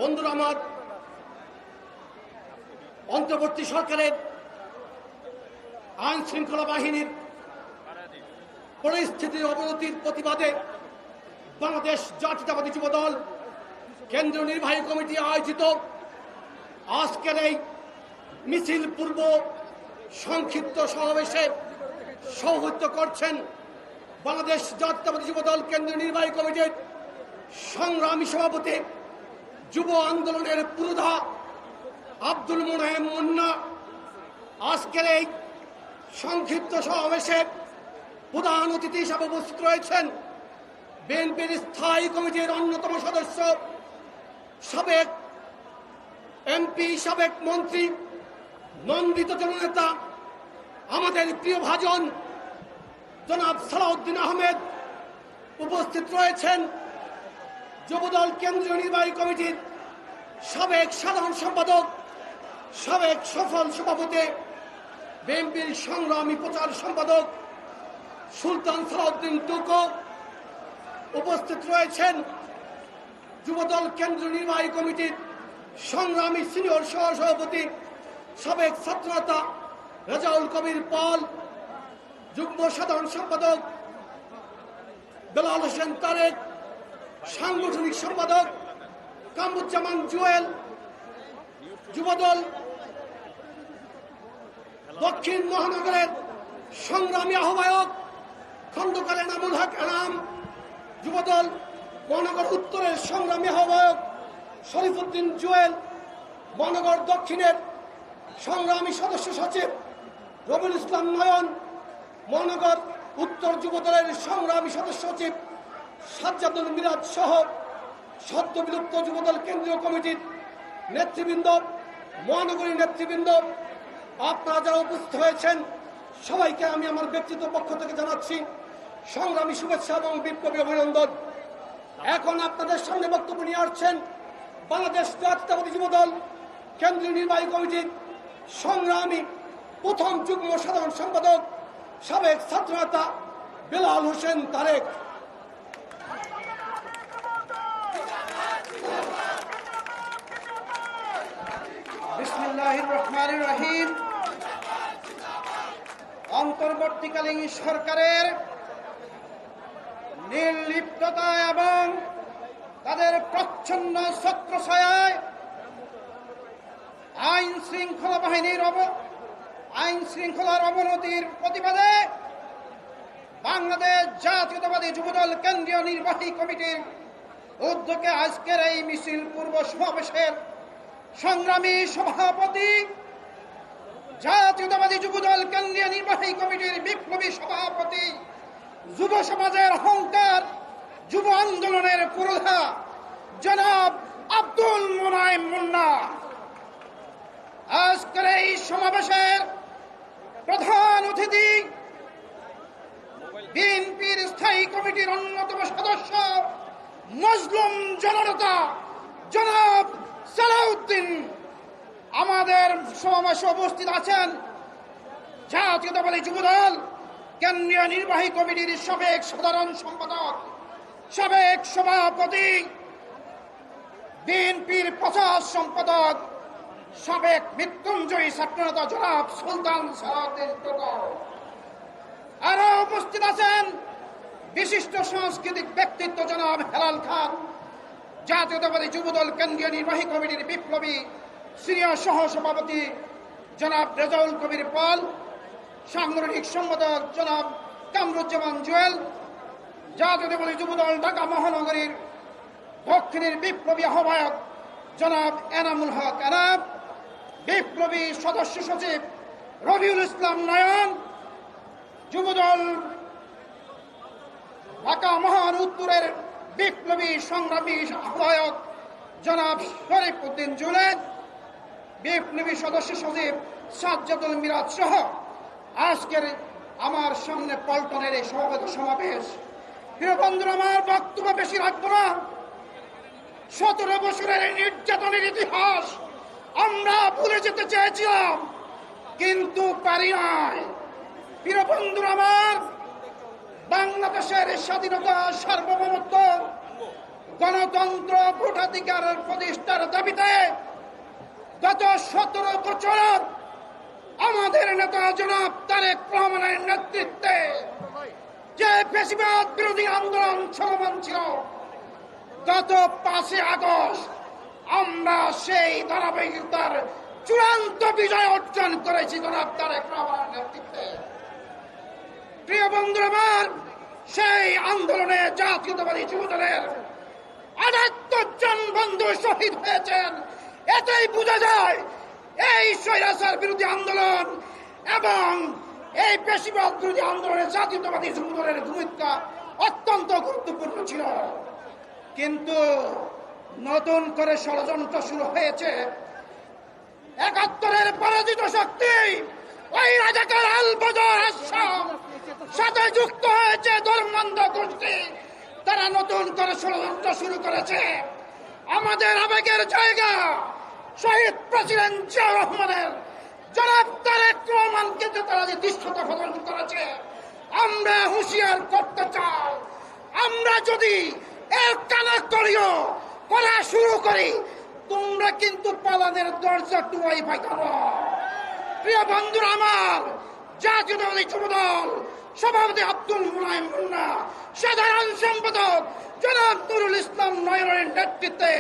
বন্ধুরা আমার, অন্তর্বর্তী সরকারের আইন শৃঙ্খলা বাহিনীর পরিস্থিতির অবনতির প্রতিবাদে বাংলাদেশ জাতীয়তাবাদী যুবদল কেন্দ্রীয় নির্বাহী কমিটি আয়োজিত আজকের এই মিছিল পূর্ব সংক্ষিপ্ত সমাবেশে সভাপতিত্ব করছেন বাংলাদেশ জাতীয়তাবাদী যুবদল কেন্দ্রীয় নির্বাহী কমিটির সংগ্রামী সভাপতি, যুব আন্দোলনের পুরোধা আব্দুল মোনায়েম মুন্না। আজকের এই সংক্ষিপ্ত সমাবেশে প্রধান অতিথি হিসাবে উপস্থিত রয়েছেন বিএনপির স্থায়ী কমিটির অন্যতম সদস্য, সাবেক এমপি, সাবেক মন্ত্রী, নন্দিত জননেতা, আমাদের প্রিয় ভাজন জনাব সালাউদ্দিন আহমেদ। উপস্থিত রয়েছেন যুবদল কেন্দ্রীয় নির্বাহী কমিটির সাবেক সাধারণ সম্পাদক, সাবেক সফল সভাপতি, বিএনপির সংগ্রামী প্রচার সম্পাদক সুলতান সালাউদ্দিন টুকু। উপস্থিত রয়েছেন যুবদল কেন্দ্রীয় নির্বাহী কমিটির সংগ্রামী সিনিয়র সহসভাপতি, সাবেক ছাত্রনেতা রেজাউল কবির পাল, যুগ্ম সাধারণ সম্পাদক বেলাল হোসেন তারেক, সাংগঠনিক সম্পাদক কামরুজ্জামান জুয়েল, যুবদল দক্ষিণ মহানগরের সংগ্রামী আহ্বায়ক খন্দকার এনামুল হক এনাম, যুবদল মহানগর উত্তরের সংগ্রামী আহ্বায়ক শরীফুদ্দিন জুয়েল, মহানগর দক্ষিণের সংগ্রামী সদস্য সচিব রবিউল ইসলাম নয়ন, মহানগর উত্তর যুবদলের সংগ্রামী সদস্য সচিব সাজ্জাদুল মিরাজ সহ সদ্য বিলুপ্ত যুবদল কেন্দ্রীয় কমিটির নেতৃবৃন্দ, মহানগরী নেতৃবৃন্দ, আপনারা যারা উপস্থিত হয়েছেন সবাইকে আমি আমার ব্যক্তিগত পক্ষ থেকে জানাচ্ছি সংগ্রামী শুভেচ্ছা এবং বিপ্লবী অভিনন্দন। এখন আপনাদের সামনে বক্তব্য নিয়ে আসছেন বাংলাদেশ জাতীয়তাবাদী যুবদল কেন্দ্রীয় নির্বাহী কমিটির সংগ্রামী প্রথম যুগ্ম সাধারণ সম্পাদক, সাবেক ছাত্রনেতা বেলাল হোসেন তারেক। বিসমিল্লাহির রহমানির রহিম। অন্তর্বর্তীকালীন সরকারের নির্লিপ্ততা এবং তাদের প্রচ্ছন্ন ছত্রছায়ায় আইন শৃঙ্খলার অবনতির প্রতিবাদে বাংলাদেশ জাতীয়তাবাদী যুবদল কেন্দ্রীয় নির্বাহী কমিটির উদ্যোগে আজকের এই মিছিল পূর্ব সমাবেশের সংগ্রামী সভাপতি, জাতীয়তাবাদী যুবদল কেন্দ্রীয় নির্বাহী কমিটির বিপ্লবী সভাপতি, যুব সমাজের অহংকার, যুব আন্দোলনের পুরোধা জনাব আব্দুল মোনায়েম মুন্না। আজকের এই সমাবেশের প্রধান অতিথি বিএনপির স্থায়ী কমিটির অন্যতম সদস্য, মজলুম জননেতা জনাব সালাউদ্দিন। আমাদের সমাবেশে উপস্থিত আছেন জাতীয়তাবাদী যুবদল কেন্দ্রীয় নির্বাহী কমিটির সাবেক সাধারণ সম্পাদক, সাবেক সভাপতি, বিএনপির প্রচার সম্পাদক, সাবেক মৃত্যুঞ্জয়ী ছাত্রনেতা জনাব সুলতান সালাউদ্দিন টুকু। আরো উপস্থিত আছেন বিশিষ্ট সাংস্কৃতিক ব্যক্তিত্ব জনাব হেলাল খান, জাতীয়তাবাদী যুবদল কেন্দ্রীয় নির্বাহী কমিটির বিপ্লবী সিনিয়র সহ সভাপতি জনাব রেজাউল কবির পাল, সাংগঠনিক সম্পাদক জনাব কামরুজ্জামান জুয়েল, জাতীয়তাবাদী যুবদল ঢাকা মহানগরীর দক্ষিণের বিপ্লবী আহ্বায়ক জনাব এনামুল হক এনাম, বিপ্লবী সদস্য সচিব রবিউল ইসলাম নয়ন, যুবদল ঢাকা মহান উত্তরের বিপ্লবী সংগ্রামী আহ্বায়ক জনাব শরীফুদ্দিন জুয়েল, বিপ্লবী সদস্য সচিব সাজ্জাদুল মিরাজ সহ আজকের আমার সামনে পল্টনের এই সমাবেশ। প্রিয় বন্ধুরা, আমার বক্তব্য বেশি রাখবো না। 17 বছরের নির্যাতনের ইতিহাস আমরা ভুলে যেতে চেয়েছিলাম, কিন্তু পারি নাই। প্রিয় বন্ধুরা আমার, বাংলাদেশের স্বাধীনতা, সার্বভৌমত্ব গণতন্ত্র ভোটাধিকারের প্রতিষ্ঠার দাবিতে গত 17 বছর আমাদের নেতা জনাব তারেক রহমানের নেতৃত্বে যে ফ্যাসিবাদ বিরোধী আন্দোলন চলমান ছিল, গত 5 আগস্ট আমরা সেই ধারাবাহিকতার চূড়ান্ত বিজয় অর্জন করেছি জনাব তারেক রহমানের নেতৃত্বে। প্রিয় বন্ধুরা আমার, সেই আন্দোলনে জাতীয়তাবাদী যুবদলের 78 জন বন্ধু শহীদ হয়েছেন। এতেই বোঝা যায় এই স্বৈরাচার বিরোধী আন্দোলন এবং এই পেশিবাদ বিরোধী আন্দোলনে জাতীয়তাবাদী যুবদলের ভূমিকা অত্যন্ত গুরুত্বপূর্ণ ছিল। কিন্তু নতুন করে ষড়যন্ত্র শুরু হয়েছে। 71-এর পরাজিত শক্তি ওই রাজাকার আলবদর আসাম সাথে যুক্ত হয়েছে ধর্মান্ধ গোষ্ঠী। তারা নতুন করে ষড়যন্ত্র শুরু করেছে। আমাদের আবেগের জায়গা শহীদ প্রেসিডেন্ট জিয়াউর রহমানের জনাব তারেক রহমানকে যে তারা যে দৃশ্যতা প্রদান করেছে, আমরা হুঁশিয়ার করতে চাই, আমরা যদি এর কানাকড়িও করা শুরু করি, তোমরা কিন্তু পালানের দরজা টুয়াই পাইতো না। প্রিয় বন্ধুরা আমার, জাতীয়তাবাদী যুবদল সভাপতি আব্দুল মোনায়েম মুন্না, সাধারণ সম্পাদক জনাব নুরুল ইসলাম নয়নের নেতৃত্বে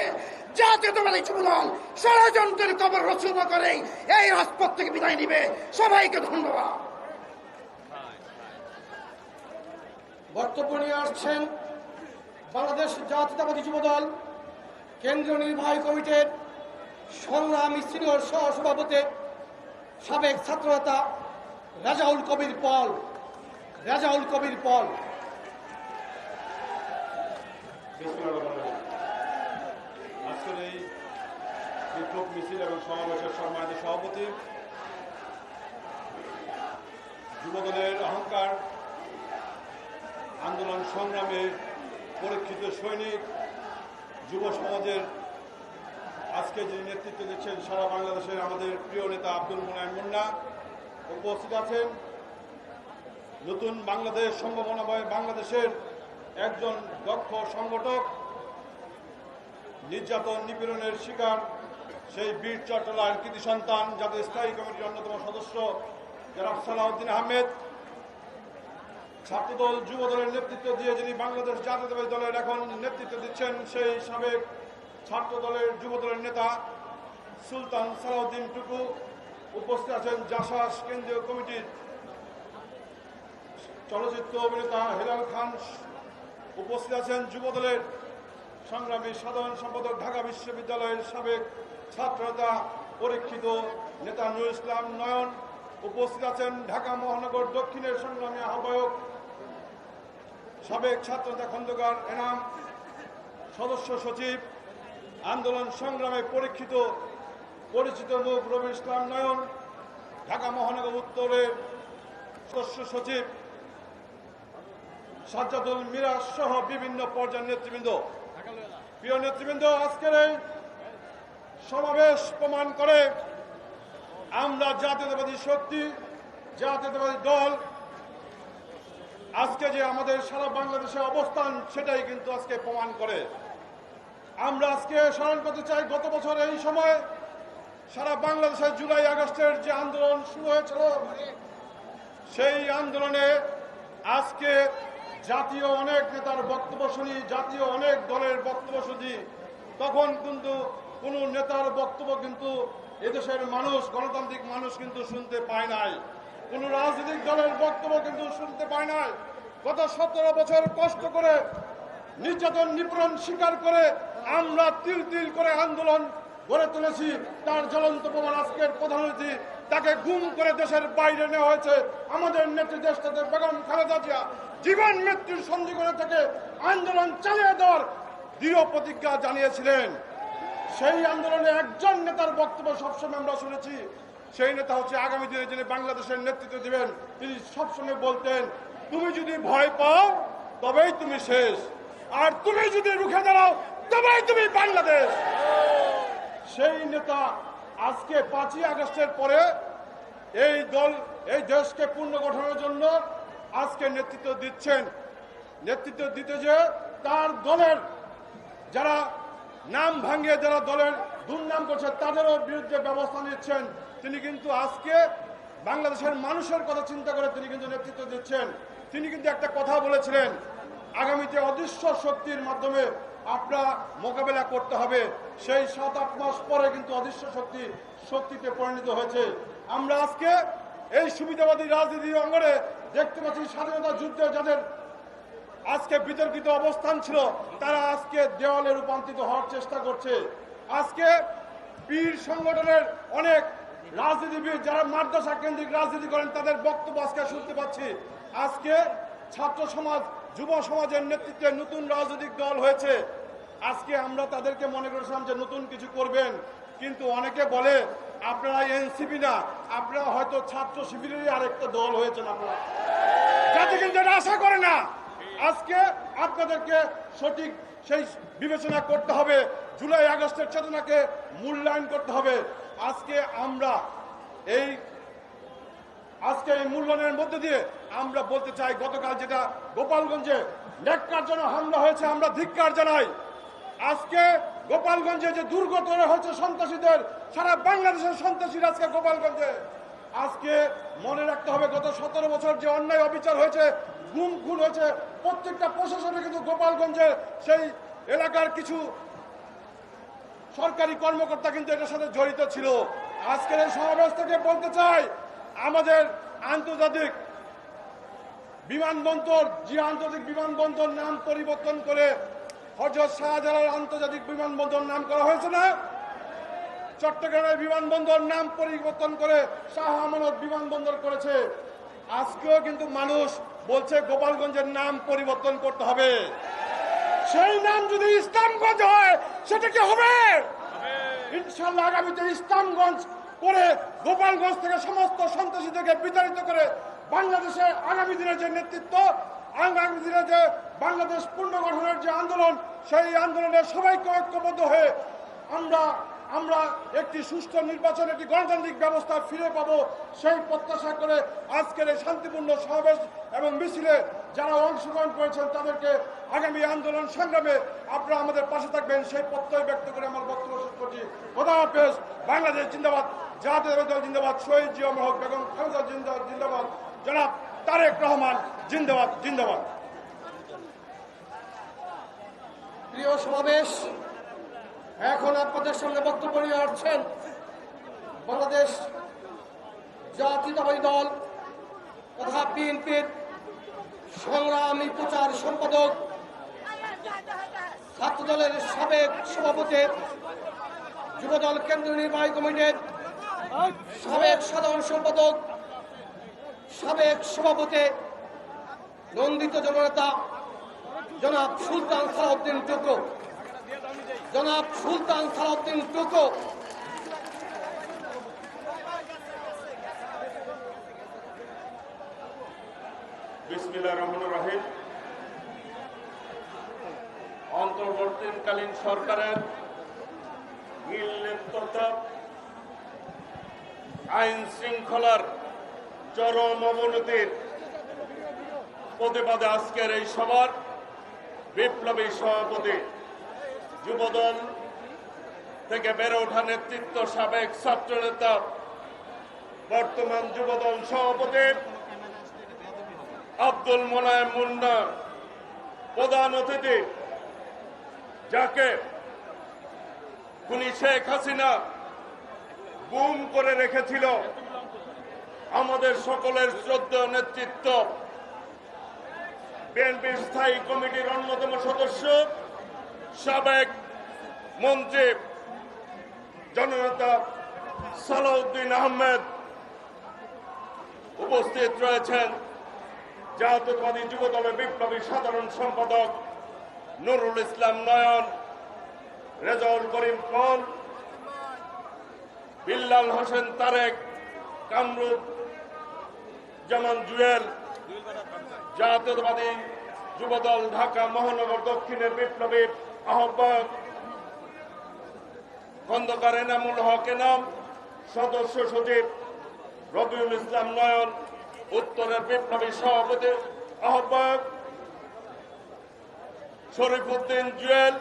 জাতীয়তাবাদী যুবদল ষড়যন্ত্রের খবর রচনা করে এই রাজপথ থেকে বিদায় নিবে। সবাইকে ধন্যবাদ। বক্তব্য নিয়ে আসছেন বাংলাদেশ জাতীয়তাবাদী যুবদল কেন্দ্রীয় নির্বাহী কমিটির সংগ্রামী সিনিয়র সহসভাপতি সাবেক ছাত্রনেতা রেজাউল কবির পল। আজকের এই বিক্ষোভ মিছিল এবং সমাবেশের সম্মানিত সভাপতি, যুবদলের অহংকার, আন্দোলন সংগ্রামে পরীক্ষিত সৈনিক, যুব সমাজের আজকে যিনি নেতৃত্ব দিচ্ছেন সারা বাংলাদেশের আমাদের প্রিয় নেতা আব্দুল মোনায়েম মুন্না উপস্থিত আছেন। নতুন বাংলাদেশ সম্ভাবনাময় বাংলাদেশের একজন দক্ষ সংগঠক, নির্যাতন নিপীড়নের শিকার সেই বীর চট্টলার কৃতি সন্তান, জাতীয় স্থায়ী কমিটির অন্যতম সদস্য জনাব সালাউদ্দিন আহমেদ, ছাত্রদল যুবদলের নেতৃত্ব দিয়ে যিনি বাংলাদেশ জাতীয়তাবাদী দলের এখন নেতৃত্ব দিচ্ছেন সেই সাবেক ছাত্রদলের যুবদলের নেতা সুলতান সালাউদ্দিন টুকু, উপস্থিত আছেন জাসাস কেন্দ্রীয় কমিটির চলচ্চিত্র অভিনেতা হেলাল খান, উপস্থিত আছেন যুবদলের সংগ্রামী সাধারণ সম্পাদক ঢাকা বিশ্ববিদ্যালয়ের সাবেক ছাত্রনেতা পরীক্ষিত নেতা নুরুল ইসলাম নয়ন, উপস্থিত আছেন ঢাকা মহানগর দক্ষিণের সংগ্রামী আহ্বায়ক সাবেক ছাত্রনেতা খন্দকার এনাম, সদস্য সচিব আন্দোলন সংগ্রামে পরিচিত মুখ রবি ইসলাম নয়ন, ঢাকা মহানগর উত্তরের সদস্য সচিব সাজ্জাদুল মিরাজ সহ বিভিন্ন পর্যায়ের নেতৃবৃন্দ। প্রিয় নেতৃবৃন্দ, আজকের এই সমাবেশ প্রমাণ করে আমরা জাতীয়তাবাদী শক্তি, জাতীয়তাবাদী দল আজকে যে আমাদের সারা বাংলাদেশে অবস্থান সেটাই কিন্তু আজকে প্রমাণ করে। আমরা আজকে স্মরণ করতে চাই গত বছর এই সময় সারা বাংলাদেশে জুলাই আগস্টের যে আন্দোলন শুরু হয়েছিল, সেই আন্দোলনে আজকে জাতীয় অনেক নেতার বক্তব্য শুনি, জাতীয় অনেক দলের বক্তব্য শুনি, তখন কিন্তু কোন নেতার বক্তব্য কিন্তু এদেশের মানুষ, গণতান্ত্রিক মানুষ কিন্তু শুনতে পায় নাই, কোন রাজনৈতিক দলের বক্তব্য কিন্তু শুনতে পায় নাই। গত 17 বছর কষ্ট করে নির্যাতন নিপীড়ন স্বীকার করে আমরা তিল তিল করে আন্দোলন গড়ে তুলেছি, তার জ্বলন্ত প্রমাণ আজকের প্রধানমন্ত্রী, তাকে গুম করে দেশের বাইরে নেওয়া হয়েছে। আমাদের নেত্রী দেশটাতে বেগম খালেদা জিয়া জীবন মৃত্যুর সন্ধিক্ষণে থেকে আন্দোলন চালিয়ে দেওয়ার দৃঢ় প্রতিজ্ঞা জানিয়েছিলেন। সেই আন্দোলনে একজন নেতার বক্তব্য সবসময় আমরা শুনেছি, সেই নেতা হচ্ছে আগামী দিনে যিনি বাংলাদেশের নেতৃত্ব দিবেন, তিনি সবসময় বলতেন, তুমি যদি ভয় পাও তবেই তুমি শেষ, আর তুমি যদি রুখে দাঁড়াও তবেই তুমি বাংলাদেশ। সেই নেতা আজকে 5ই আগস্টের পরে এই দেশকে পুনর্গঠনের জন্য আজকে নেতৃত্ব দিচ্ছেন। নেতৃত্ব দিতে যে তার দলের যারা নাম ভাঙিয়ে যারা দলের দুর্নাম করছে তাদেরও বিরুদ্ধে ব্যবস্থা নিচ্ছেন। তিনি কিন্তু আজকে বাংলাদেশের মানুষের কথা চিন্তা করে তিনি কিন্তু নেতৃত্ব দিচ্ছেন। তিনি কিন্তু একটা কথা বলেছিলেন, আগামীতে অদৃশ্য শক্তির মাধ্যমে আপনারা মোকাবেলা করতে হবে। সেই 7-8 মাস পরে কিন্তু অদৃশ্য শক্তিতে পরিণত হয়েছে। আমরা আজকে এই সুবিধাবাদী রাজনীতির অঙ্গনে দেখতে পাচ্ছি স্বাধীনতা যুদ্ধে যাদের আজকে বিতর্কিত অবস্থান ছিল তারা আজকে দেওয়ালে রূপান্তরিত হওয়ার চেষ্টা করছে। আজকে পীর সংগঠনের অনেক রাজনীতিবিদ যারা মাদ্রাসা কেন্দ্রিক রাজনীতি করেন তাদের বক্তব্য আজকে শুনতে পাচ্ছি। আজকে ছাত্র সমাজ যুব সমাজের নেতৃত্বে নতুন রাজনৈতিক দল হয়েছে। আজকে আমরা তাদেরকে মনে করেছিলাম যে নতুন কিছু করবেন, কিন্তু অনেকে বলে আপনারা এনসিপি না, আপনারা হয়তো ছাত্র শিবিরেরই আরেকটা দল হয়েছেন আপনারা, যাতে কিন্তু এটা আশা করে না। আজকে আপনাদেরকে সঠিক সেই বিবেচনা করতে হবে, জুলাই আগস্টের চেতনাকে মূল্যায়ন করতে হবে। আজকে এই মূল্যায়নের মধ্যে দিয়ে আমরা বলতে চাই, গতকাল যেটা গোপালগঞ্জে ন্যাক্কারজনক হামলা হয়েছে আমরা ধিক্কার জানাই। আজকে গোপালগঞ্জে যে দুর্গত হয়েছে সন্ত্রাসীদের, সারা বাংলাদেশের সন্ত্রাসীরা আজকে গোপালগঞ্জে। আজকে মনে রাখতে হবে গত 17 বছর যে অন্যায় অবিচার হয়েছে, গুম খুন হয়েছে, প্রত্যেকটা প্রশাসনে কিন্তু গোপালগঞ্জে সেই এলাকার কিছু সরকারি কর্মকর্তা কিন্তু এটার সাথে জড়িত ছিল। আজকের এই সমাবেশ থেকে বলতে চাই, আমাদের আন্তর্জাতিক বিমানবন্দর নাম পরিবর্তন করে হযরত শাহজালাল আন্তর্জাতিক বিমানবন্দর নাম করা হয়েছে না? চট্টগ্রামের বিমানবন্দর নাম পরিবর্তন করে শাহ আমানত বিমানবন্দর করেছে। আজকেও কিন্তু মানুষ বলছে গোপালগঞ্জের নাম পরিবর্তন করতে হবে। সেই নাম যদি ইসলামগঞ্জ হয় সেটা কি হবে? ইনশাআল্লাহ আগামীতে ইসলামগঞ্জ করে গোপালগঞ্জ থেকে সমস্ত সন্ত্রাসীদেরকে বিতাড়িত করে বাংলাদেশের আগামী দিনের যে নেতৃত্ব, আগামী দিনে যে বাংলাদেশ পুনর্গঠনের যে আন্দোলন, সেই আন্দোলনে সবাইকে ঐক্যবদ্ধ হয়ে আমরা একটি সুষ্ঠু নির্বাচন, একটি গণতান্ত্রিক ব্যবস্থা ফিরে পাবো, সেই প্রত্যাশা করে আজকের এই শান্তিপূর্ণ সমাবেশ এবং মিছিলে যারা অংশগ্রহণ করেছেন তাদেরকে আগামী আন্দোলন সংগ্রামে আপনারা আমাদের পাশে থাকবেন সেই প্রত্যয় ব্যক্ত করে আমার বক্তব্য শেষ করছি। খোদা হাফেজ। বাংলাদেশ জিন্দাবাদ, জাতীয় দল জিন্দাবাদ, শহীদ জিয়া হক, বেগম খালেদা জিন্দাবাদ, জনাব তারেক রহমান জিন্দাবাদ জিন্দাবাদ। প্রিয় সমাবেশ, এখন আপনাদের সামনে বক্তব্য নিয়ে আসছেন বাংলাদেশ জাতীয়তাবাদী দল তথা বিএনপির সংগ্রামী প্রচার সম্পাদক, ছাত্রদলের সাবেক সভাপতি, যুবদল কেন্দ্রীয় নির্বাহী কমিটির সাবেক সাধারণ সম্পাদক, সাবেক সভাপতি, নন্দিত জননেতা জনাব সুলতান সালাউদ্দিন টুকু। জনাব সুলতান সালাউদ্দিন টুকু বিসমিল্লাহির রহমানির রহিম। অন্তর্বর্তীকালীন সরকারের নির্লিপ্তত আইন শৃঙ্খলার চরম অবনতির প্রতিবাদে আজকের এই সভার বিপ্লবী সভাপতি, যুবদল থেকে বেড়ে ওঠা নেতৃত্ব, সাবেক ছাত্রনেতা, বর্তমান যুবদল সভাপতি আব্দুল মোনায়েম মুন্না, প্রধান অতিথি যাকে খুনি শেখ হাসিনা গুম করে রেখেছিল, আমাদের সকলের শ্রদ্ধেয় নেতৃত্ব, বিএনপির স্থায়ী কমিটির অন্যতম সদস্য, সাবেক মন্ত্রী জননেতা সালাউদ্দিন আহমেদ, উপস্থিত রয়েছেন জাতীয়তাবাদী যুবদলের বিপ্লবী সাধারণ সম্পাদক নুরুল ইসলাম নয়ন, রেজাউল করিম খান, বিল্লাল হোসেন তারেক, কামরুল জামান জুয়েল, জাতীয়তাবাদী যুবদল ঢাকা মহানগর দক্ষিণের বিপ্লবী আহ্বায়ক খন্দকার এনামুল হক এনাম, সদস্য সচিব রবিউল ইসলাম নয়ন, উত্তরের বিপ্লবী সভাপতি আহ্বায়ক শরীফ উদ্দিন জুয়েল,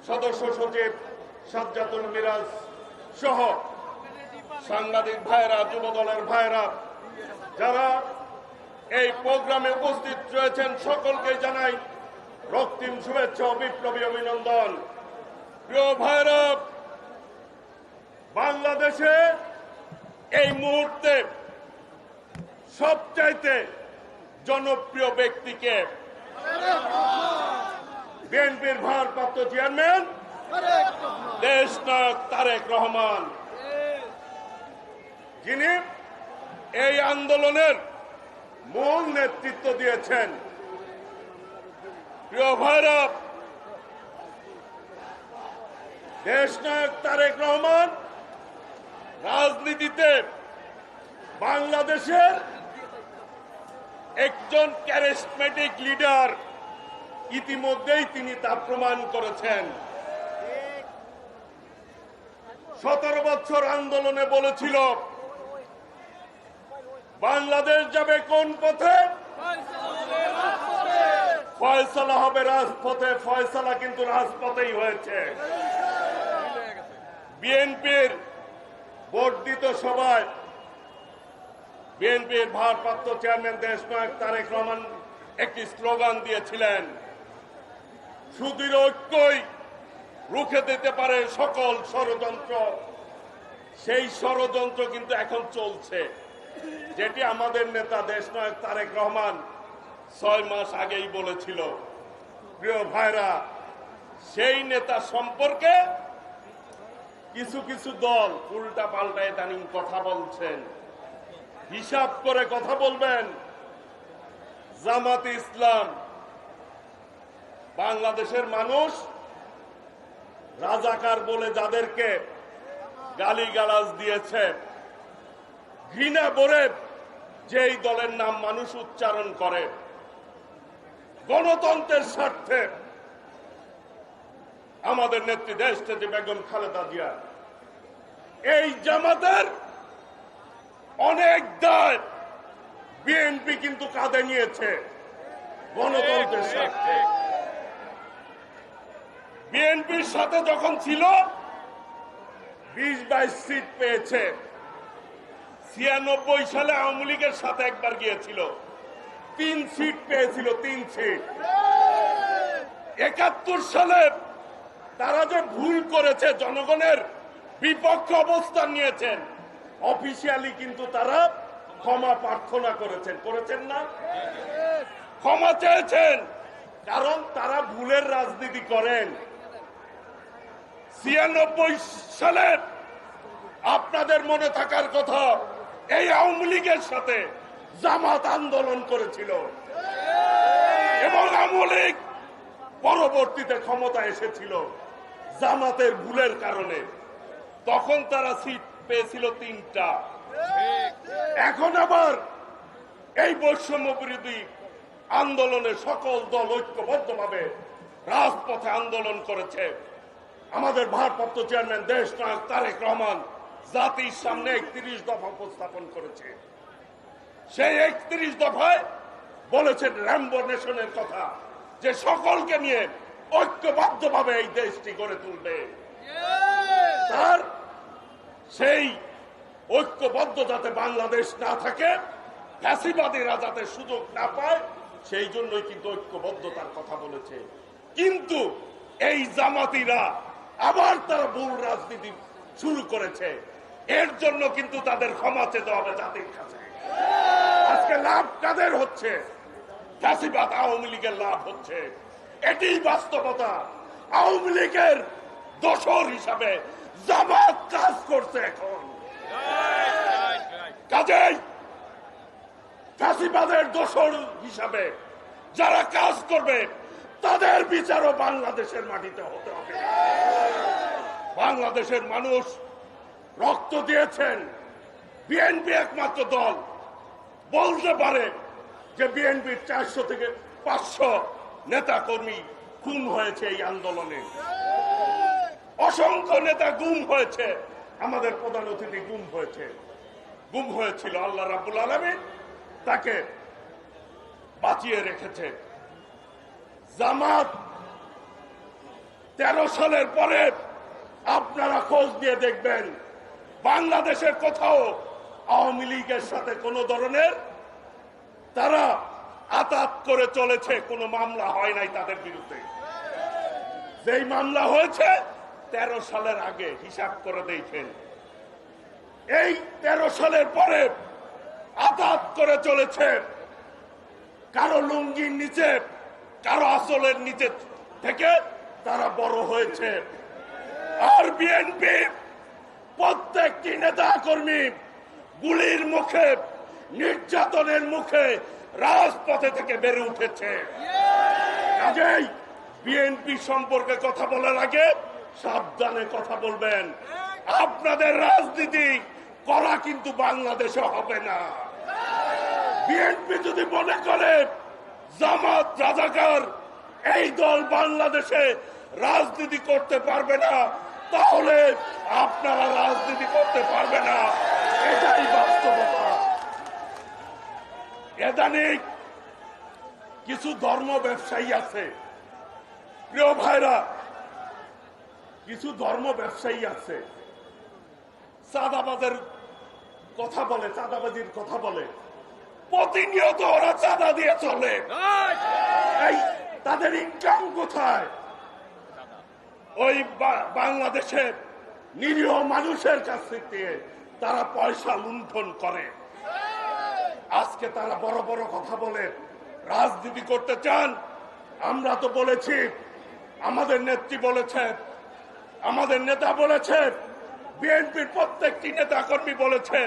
সদস্য সচিব সাজ্জাদুল মিরাজ সহ সাংবাদিক ভাইরা, যুব দলের ভাইরা যারা এই প্রোগ্রামে উপস্থিত রয়েছেন সকলকে জানাই রক্তিম শুভেচ্ছা ও বিপ্লবী অভিনন্দন। প্রিয় ভাইরা, বাংলাদেশে এই মুহূর্তে সবচাইতে জনপ্রিয় ব্যক্তিকে বিএনপির ভারপ্রাপ্ত চেয়ারম্যান দেশনায়ক তারেক রহমান, যিনি এই আন্দোলনের মূল নেতৃত্ব দিয়েছেন। প্রিয় ভাইরা, দেশনায়ক তারেক রহমান রাজনীতিতে বাংলাদেশের একজন ক্যারিজমেটিক লিডার, ইতিমধ্যেই তিনি তা প্রমাণ করেছেন। 17 বছর আন্দোলনে বলেছিল বাংলাদেশ যাবে কোন পথে? ফয়সালা হবে রাজপথে। ফয়সালা কিন্তু রাজপথেই হয়েছে। বিএনপির বর্ধিত সভায় বিএনপির ভারপ্রাপ্ত চেয়ারম্যান দেশনায়ক তারেক রহমান একটি স্লোগান দিয়েছিলেন, সুদৃঢ় ঐক্যই রুখে দিতে পারে সকল ষড়যন্ত্র। সেই ষড়যন্ত্র কিন্তু এখন চলছে, যেটি আমাদের নেতা দেশনায়ক তারেক রহমান 6 মাস আগেই বলেছিল। প্রিয় ভাইরা, সেই নেতা সম্পর্কে কিছু কিছু দল উল্টা পাল্টা ইদানিং কথা বলছেন। হিসাব করে কথা বলবেন। জামাতে ইসলাম বাংলাদেশের মানুষ রাজাকার বলে যাদেরকে গালিগালাজ দিয়েছে, ঘৃণা ভরে যেই দলের নাম মানুষ উচ্চারণ করে, গণতন্ত্রের স্বার্থে আমাদের নেত্রী দেশনেত্রী বেগম খালেদা জিয়া, এই জামাতের অনেক দায় বিএনপি কিন্তু কাঁধে নিয়েছে গণতন্ত্রের স্বার্থে। বিএনপির সাথে যখন ছিল 20-22 সিট পেয়েছে। 96 সালে আওয়ামী লীগের সাথে একবার গিয়েছিল, 3 সিট পেয়েছিল, 3 সিট। 71 সালে তারা যে ভুল করেছে, জনগণের বিপক্ষে অবস্থান নিয়েছেন, অফিসিয়ালি কিন্তু তারা ক্ষমা প্রার্থনা করেছেন না? ক্ষমা চেয়েছেন, কারণ তারা ভুলের রাজনীতি করেন। 96 সালে আপনাদের মনে থাকার কথা, এই আওয়ামী লীগের সাথে জামাত আন্দোলন করেছিল এবং আওয়ামী লীগ পরবর্তীতে ক্ষমতা এসেছিল জামাতের ভুলের কারণে। তখন তারা সিট পেয়েছিল 3টা। এখন আবার এই বৈষম্য বিরোধী আন্দোলনে সকল দল ঐক্যবদ্ধভাবে রাজপথে আন্দোলন করেছে। আমাদের ভারপ্রাপ্ত চেয়ারম্যান দেশনায়ক তারেক রহমান জাতির সামনে 31 দফা উপস্থাপন করেছে। সেই 31 দফায় বলেছেন র্যাম্বো নেশনের কথা, যে সকলকে নিয়ে ঐক্যবদ্ধভাবে এই দেশটি গড়ে তুলবে। তার সেই ঐক্যবদ্ধ যাতে বাংলাদেশ না থাকে, ফ্যাসিবাদীরা যাতে সুযোগ না পায়, সেই জন্যই কিন্তু ঐক্যবদ্ধতার কথা বলেছে। কিন্তু এই জামাতিরা আবার তারা ভুল রাজনীতি শুরু করেছে। এর জন্য কিন্তু তাদের ক্ষমা চেতে হবে জাতির কাছে। আজকে লাভ কাদের হচ্ছে? ফ্যাসিবাদ আওয়ামী লীগের লাভ হচ্ছে, এটি বাস্তবতা। আওয়ামী লীগের দোসর হিসাবে জামাত কাজ করছে এখন। কাজেই ফ্যাসিবাদের দোসর হিসাবে যারা কাজ করবে, তাদের বিচারও বাংলাদেশের মাটিতে হতে হবে। বাংলাদেশের মানুষ রক্ত দিয়েছেন। বিএনপি একমাত্র দল বলতে পারে যে বিএনপির 400 থেকে 500 নেতা কর্মী খুন হয়েছে এই আন্দোলনে। অসংখ্য নেতা গুম হয়েছে। আমাদের প্রধান অতিথি গুম হয়েছিল। আল্লাহ রাব্বুল আলামিন তাকে বাঁচিয়ে রেখেছে। জামাত 13 সালের পরে আপনারা খোঁজ দিয়ে দেখবেন বাংলাদেশের কোথাও আওয়ামী লীগের সাথে কোনো ধরনের তারা আতাত করে চলেছে, কোনো মামলা হয় নাই তাদের বিরুদ্ধে। যেই মামলা হয়েছে 13 সালের আগে, হিসাব করে দেখেন। এই 13 সালের পরে আতাত করে চলেছে, কারো লুঙ্গির নিচে কারো আসলের নিচে থেকে তারা বড় হয়েছে। আর বিএনপি প্রত্যেকটি নেতা কর্মী গুলির মুখে, নির্যাতনের মুখে রাজপথে থেকে বেড়ে উঠেছে। কাজেই বিএনপি সম্পর্কে কথা বলার আগে সাবধানে কথা বলবেন। আপনাদের রাজনীতি করা কিন্তু বাংলাদেশে হবে না। বিএনপি যদি মনে করে জামাত রাজাকার এই দল বাংলাদেশে রাজনীতি করতে পারবে না, তাহলে আপনারা রাজনীতি করতে পারবে না, এটাই বাস্তবতা। ইদানিং কিছু ধর্ম ব্যবসায়ী আছে, প্রিয় ভাইরা, কিছু ধর্ম ব্যবসায়ী আছে, চাঁদাবাজের কথা বলে, চাঁদাবাজির কথা বলে, প্রতিনিয়ত ওরা চাঁদা দিয়ে চলে। এই তাদের ইনকাম কোথায়? ওই বাংলাদেশের নিরীহ মানুষের কাছ থেকে তারা পয়সা লুণ্ঠন করে। আজকে তারা বড় বড় কথা বলে রাজনীতি করতে চান। আমরা তো বলেছি, আমাদের নেত্রী বলেছে, আমাদের নেতা বলেছে, বিএনপির প্রত্যেকটি নেতা কর্মী বলেছে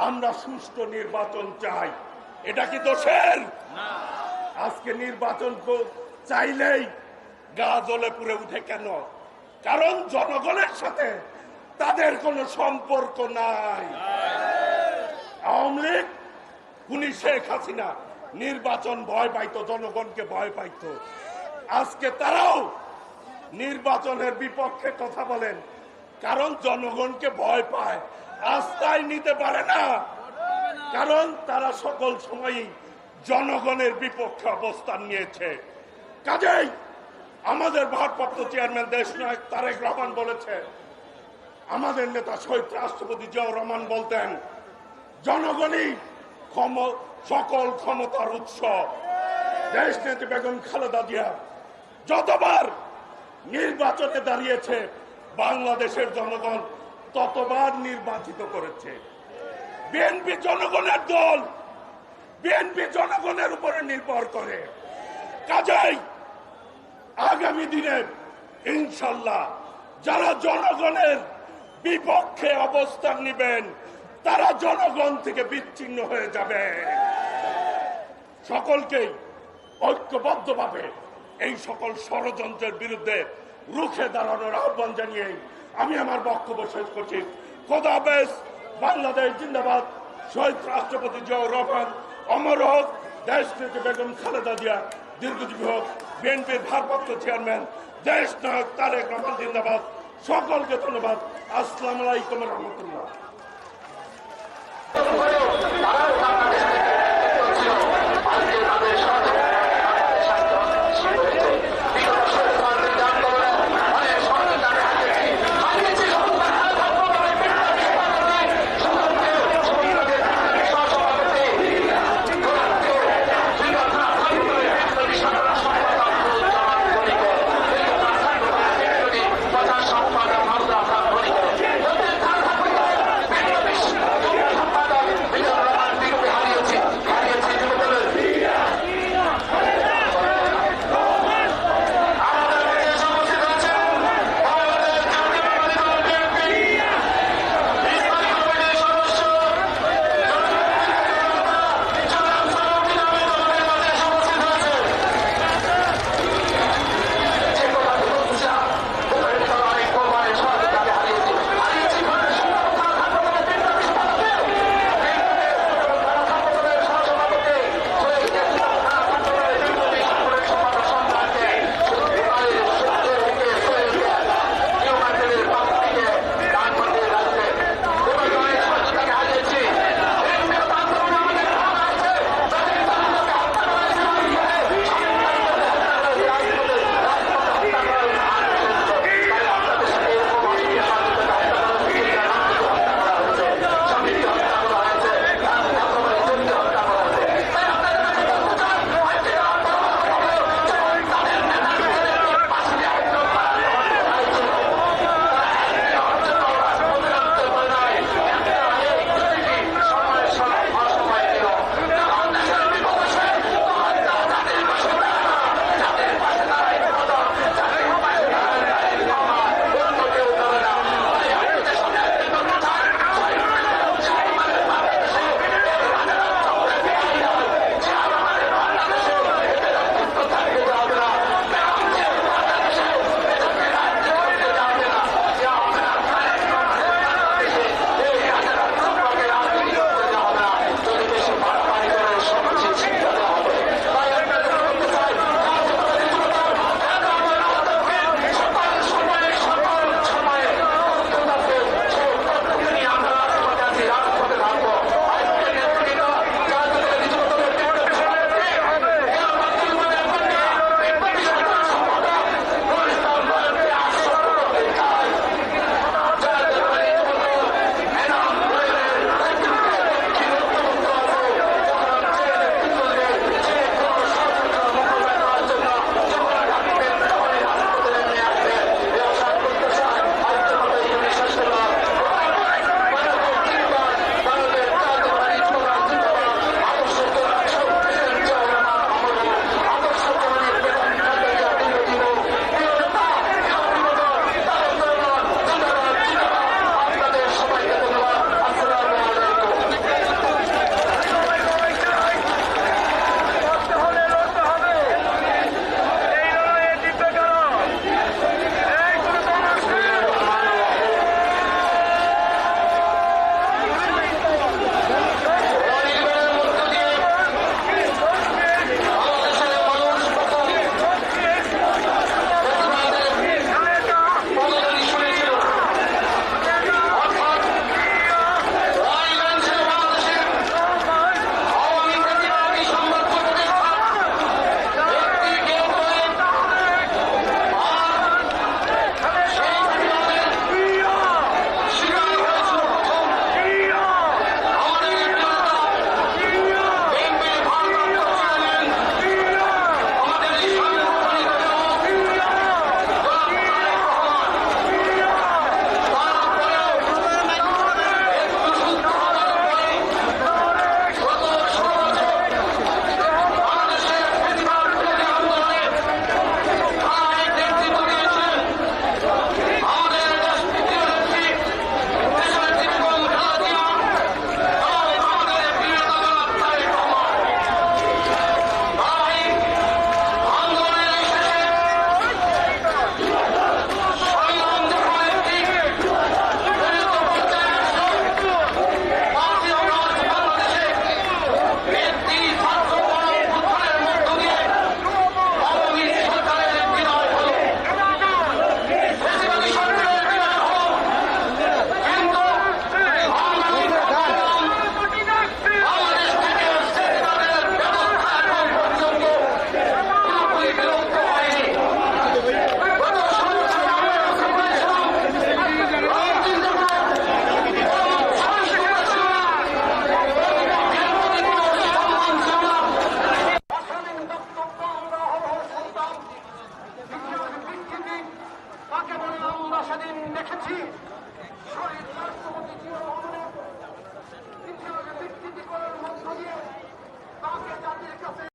আমরা সুষ্ঠু নির্বাচন চাই। এটা কি দোষের? আজকে নির্বাচন চাইলেই গা জ্বলে পুড়ে উঠে কেন? কারণ জনগণের সাথে তাদের কোনো সম্পর্ক নাই। আওয়ামী লীগ, খুনি শেখ হাসিনা নির্বাচন ভয় পাইতো, জনগণকে ভয় পাইতো। আজকে তারাও নির্বাচনের বিপক্ষে কথা বলেন, কারণ জনগণকে ভয় পায়, আস্থায় নিতে পারে না, কারণ তারা সকল সময়ই জনগণের বিপক্ষে অবস্থান নিয়েছে। কাজেই আমাদের ভারপ্রাপ্ত চেয়ারম্যান দেশনায়ক তারেক রহমান বলেছে, আমাদের নেতা শহীদ রাষ্ট্রপতি জিয়াউর রহমান বলতেন, জনগণই সকল ক্ষমতার উৎস। দেশনেত্রী বেগম খালেদা জিয়া যতবার নির্বাচনে দাঁড়িয়েছে বাংলাদেশের জনগণ ততবার নির্বাচিত করেছে। বিএনপি জনগণের দল, বিএনপি জনগণের উপরে নির্ভর করে। কাজেই আগামী দিনে ইনশাল্লাহ যারা জনগণের বিপক্ষে অবস্থান নেবেন তারা জনগণ থেকে বিচ্ছিন্ন হয়ে যাবে। সকলকেই ঐক্যবদ্ধভাবে এই সকল ষড়যন্ত্রের বিরুদ্ধে রুখে দাঁড়ানোর আহ্বান জানিয়ে আমি আমার বক্তব্য শেষ করছি। খোদা হাফেজ। বাংলাদেশ জিন্দাবাদ। শহীদ রাষ্ট্রপতি জিয়াউর রহমান অমর হোক। দেশনেত্রী বেগম খালেদা জিয়া দীর্ঘজীবী হোক। বিএনপির ভারপ্রাপ্ত চেয়ারম্যান দেশ নায়ক তারেক রহমান জিন্দাবাদ। সকলকে ধন্যবাদ। আসসালামু আলাইকুম রহমতুল্লাহ।